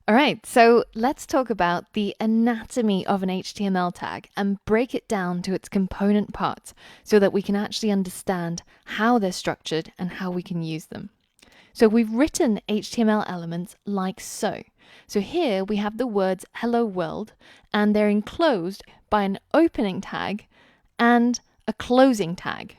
All right, so let's talk about the anatomy of an HTML tag and break it down to its component parts so that we can actually understand how they're structured and how we can use them. So we've written HTML elements like so. So here we have the words hello world, and they're enclosed by an opening tag and a closing tag.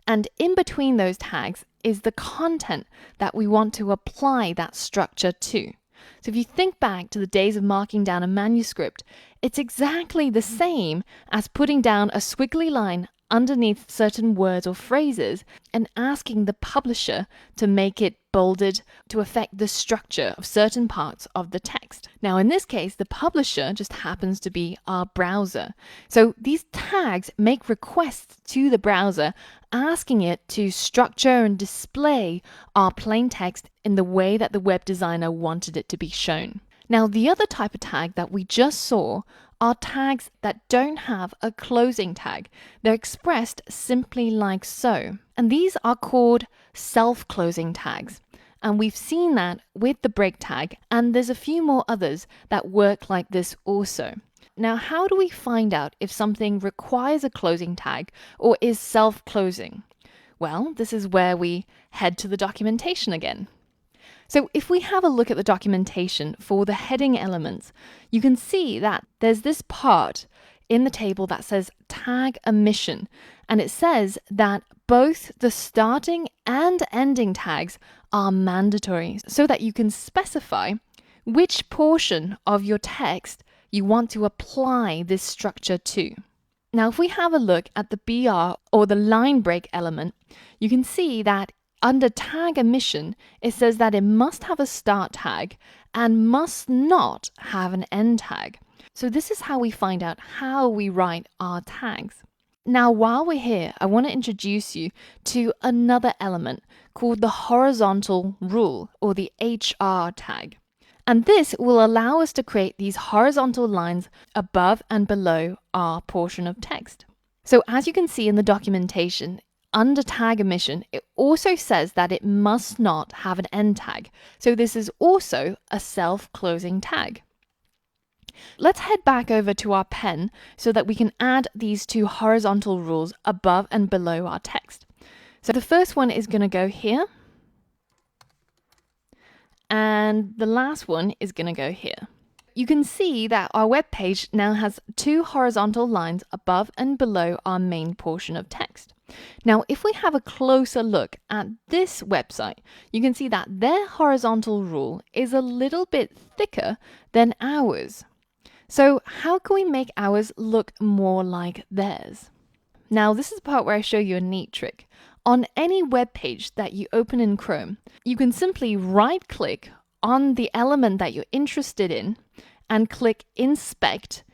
And in between those tags is the content that we want to apply that structure to. So if you think back to the days of marking down a manuscript, it's exactly the same as putting down a squiggly line underneath certain words or phrases and asking the publisher to make it bolded to affect the structure of certain parts of the text. Now, in this case, the publisher just happens to be our browser. So these tags make requests to the browser asking it to structure and display our plain text in the way that the web designer wanted it to be shown. Now, the other type of tag that we just saw are tags that don't have a closing tag. They're expressed simply like so. And these are called self-closing tags. And we've seen that with the break tag, and there's a few more others that work like this also. Now, how do we find out if something requires a closing tag or is self-closing? Well, this is where we head to the documentation again. So if we have a look at the documentation for the heading elements, you can see that there's this part in the table that says tag omission, and it says that both the starting and ending tags are mandatory so that you can specify which portion of your text you want to apply this structure to. Now, if we have a look at the BR or the line break element, you can see that under tag omission, it says that it must have a start tag and must not have an end tag. So this is how we find out how we write our tags. Now, while we're here, I want to introduce you to another element called the horizontal rule, or the HR tag. And this will allow us to create these horizontal lines above and below our portion of text. So as you can see in the documentation, under tag omission, it also says that it must not have an end tag. So this is also a self-closing tag. Let's head back over to our pen so that we can add these two horizontal rules above and below our text. So the first one is going to go here, and the last one is going to go here. You can see that our web page now has two horizontal lines above and below our main portion of text. Now, if we have a closer look at this website, you can see that their horizontal rule is a little bit thicker than ours. So how can we make ours look more like theirs? Now, this is the part where I show you a neat trick. On any web page that you open in Chrome, you can simply right-click on the element that you're interested in and click Inspect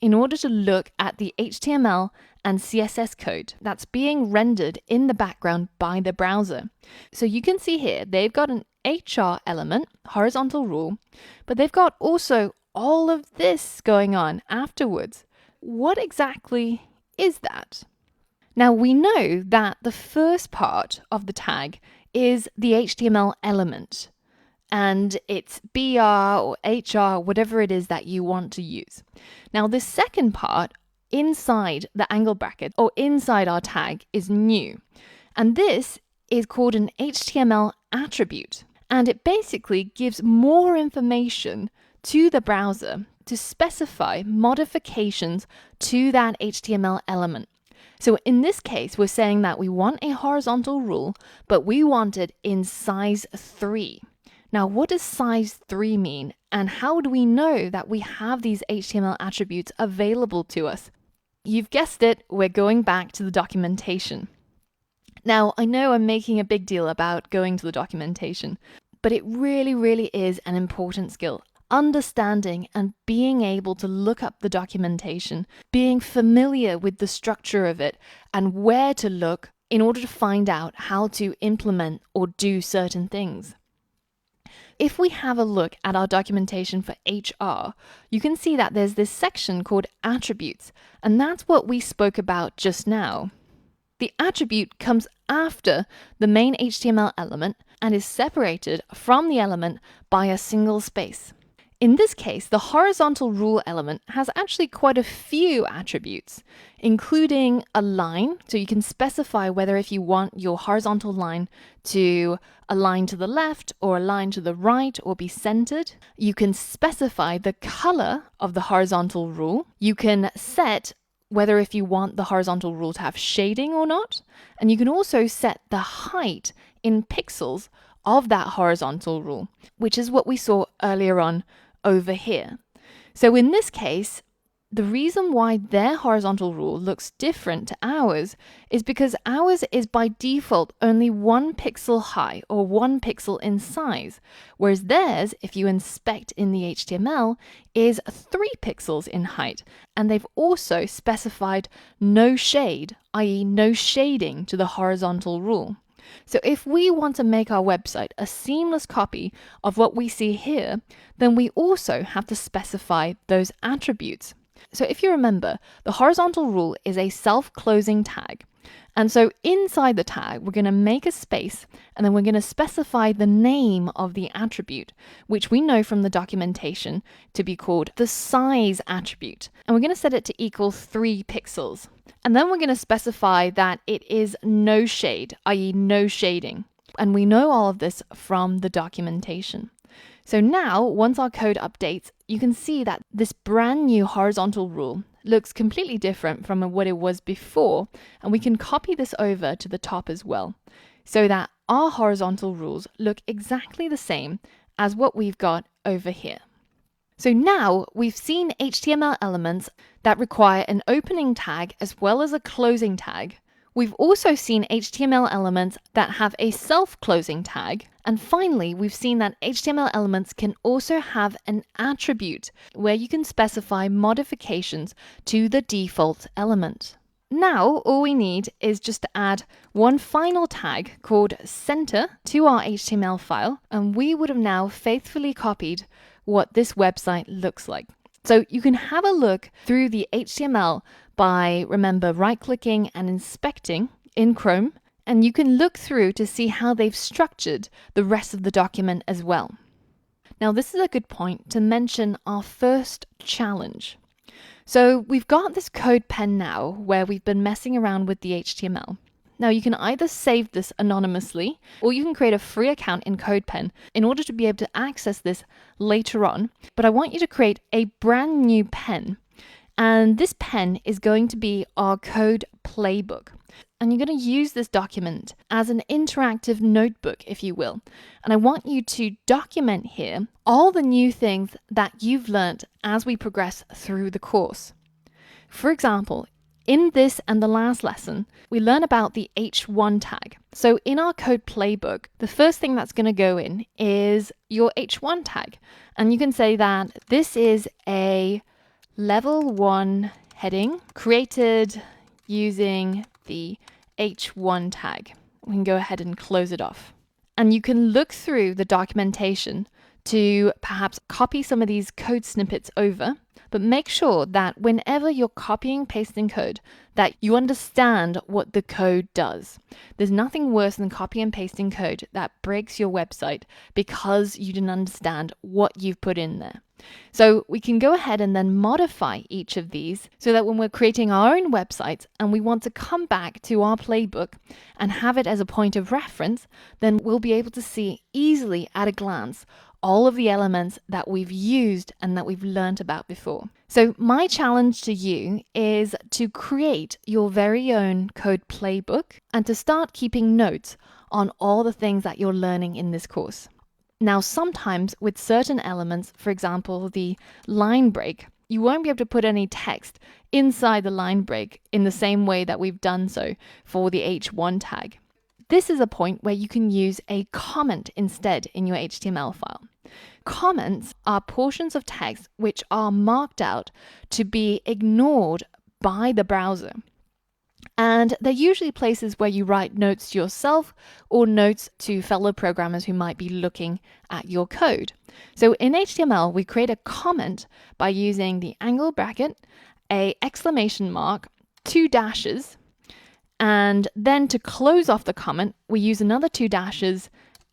in order to look at the HTML and CSS code that's being rendered in the background by the browser. So you can see here, they've got an HR element, horizontal rule, but they've got also all of this going on afterwards. What exactly is that? Now, we know that the first part of the tag is the HTML element, and it's BR or HR, whatever it is that you want to use. Now, the second part inside the angle bracket or inside our tag is new, and this is called an HTML attribute, and it basically gives more information to the browser to specify modifications to that HTML element. So in this case, we're saying that we want a horizontal rule, but we want it in size 3. Now, what does size 3 mean? And how do we know that we have these HTML attributes available to us? You've guessed it, we're going back to the documentation. Now, I know I'm making a big deal about going to the documentation, but it really, really is an important skill. Understanding and being able to look up the documentation, being familiar with the structure of it and where to look in order to find out how to implement or do certain things. If we have a look at our documentation for HR, you can see that there's this section called attributes, and that's what we spoke about just now. The attribute comes after the main HTML element and is separated from the element by a single space. In this case, the horizontal rule element has actually quite a few attributes, including a line. So you can specify whether if you want your horizontal line to align to the left or align to the right or be centered. You can specify the color of the horizontal rule. You can set whether if you want the horizontal rule to have shading or not. And you can also set the height in pixels of that horizontal rule, which is what we saw earlier on over here. So in this case, the reason why their horizontal rule looks different to ours is because ours is by default only 1 pixel high or 1 pixel in size, whereas theirs, if you inspect in the HTML, is 3 pixels in height. And they've also specified no shade, i.e. no shading to the horizontal rule. So if we want to make our website a seamless copy of what we see here, then we also have to specify those attributes. So if you remember, the horizontal rule is a self-closing tag. And so inside the tag, we're going to make a space, and then we're going to specify the name of the attribute, which we know from the documentation to be called the size attribute. And we're going to set it to equal 3 pixels. And then we're going to specify that it is no shade, i.e. no shading. And we know all of this from the documentation. So now, once our code updates, you can see that this brand new horizontal rule looks completely different from what it was before. And we can copy this over to the top as well, so that our horizontal rules look exactly the same as what we've got over here. So now we've seen HTML elements that require an opening tag as well as a closing tag. We've also seen HTML elements that have a self-closing tag. And finally, we've seen that HTML elements can also have an attribute where you can specify modifications to the default element. Now, all we need is just to add one final tag called center to our HTML file, and we would have now faithfully copied what this website looks like. So you can have a look through the HTML by, remember, right-clicking and inspecting in Chrome, and you can look through to see how they've structured the rest of the document as well. Now, this is a good point to mention our first challenge. So we've got this CodePen now where we've been messing around with the HTML. Now you can either save this anonymously or you can create a free account in CodePen in order to be able to access this later on. But I want you to create a brand new pen. And this pen is going to be our code playbook. And you're going to use this document as an interactive notebook, if you will. And I want you to document here all the new things that you've learned as we progress through the course. For example, in this and the last lesson, we learn about the H1 tag. So in our code playbook, the first thing that's going to go in is your H1 tag. And you can say that this is a level 1 heading created using the H1 tag. We can go ahead and close it off. And you can look through the documentation to perhaps copy some of these code snippets over, but make sure that whenever you're copying, pasting code, that you understand what the code does. There's nothing worse than copy and pasting code that breaks your website because you didn't understand what you've put in there. So we can go ahead and then modify each of these so that when we're creating our own websites and we want to come back to our playbook and have it as a point of reference, then we'll be able to see easily at a glance all of the elements that we've used and that we've learned about before. So my challenge to you is to create your very own code playbook and to start keeping notes on all the things that you're learning in this course. Now, sometimes with certain elements, for example, the line break, you won't be able to put any text inside the line break in the same way that we've done so for the H1 tag. This is a point where you can use a comment instead in your HTML file. Comments are portions of text which are marked out to be ignored by the browser. And they're usually places where you write notes to yourself or notes to fellow programmers who might be looking at your code. So in HTML, we create a comment by using the angle bracket, a exclamation mark, 2 dashes, and then to close off the comment, we use another 2 dashes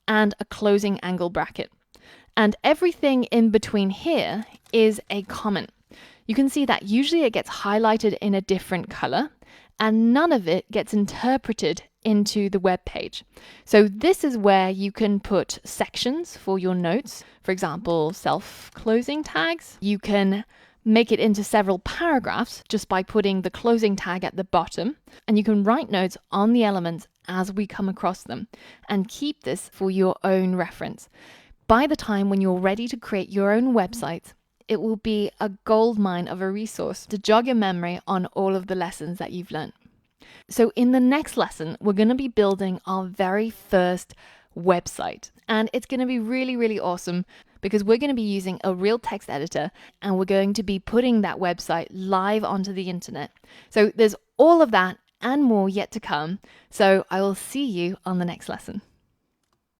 and a closing angle bracket. And everything in between here is a comment. You can see that usually it gets highlighted in a different color and none of it gets interpreted into the web page. So this is where you can put sections for your notes. For example, self-closing tags. You can make it into several paragraphs just by putting the closing tag at the bottom. And you can write notes on the elements as we come across them and keep this for your own reference. By the time when you're ready to create your own website, it will be a goldmine of a resource to jog your memory on all of the lessons that you've learned. So in the next lesson, we're going to be building our very first website. And it's going to be really, really awesome because we're going to be using a real text editor and we're going to be putting that website live onto the internet. So there's all of that and more yet to come. So I will see you on the next lesson.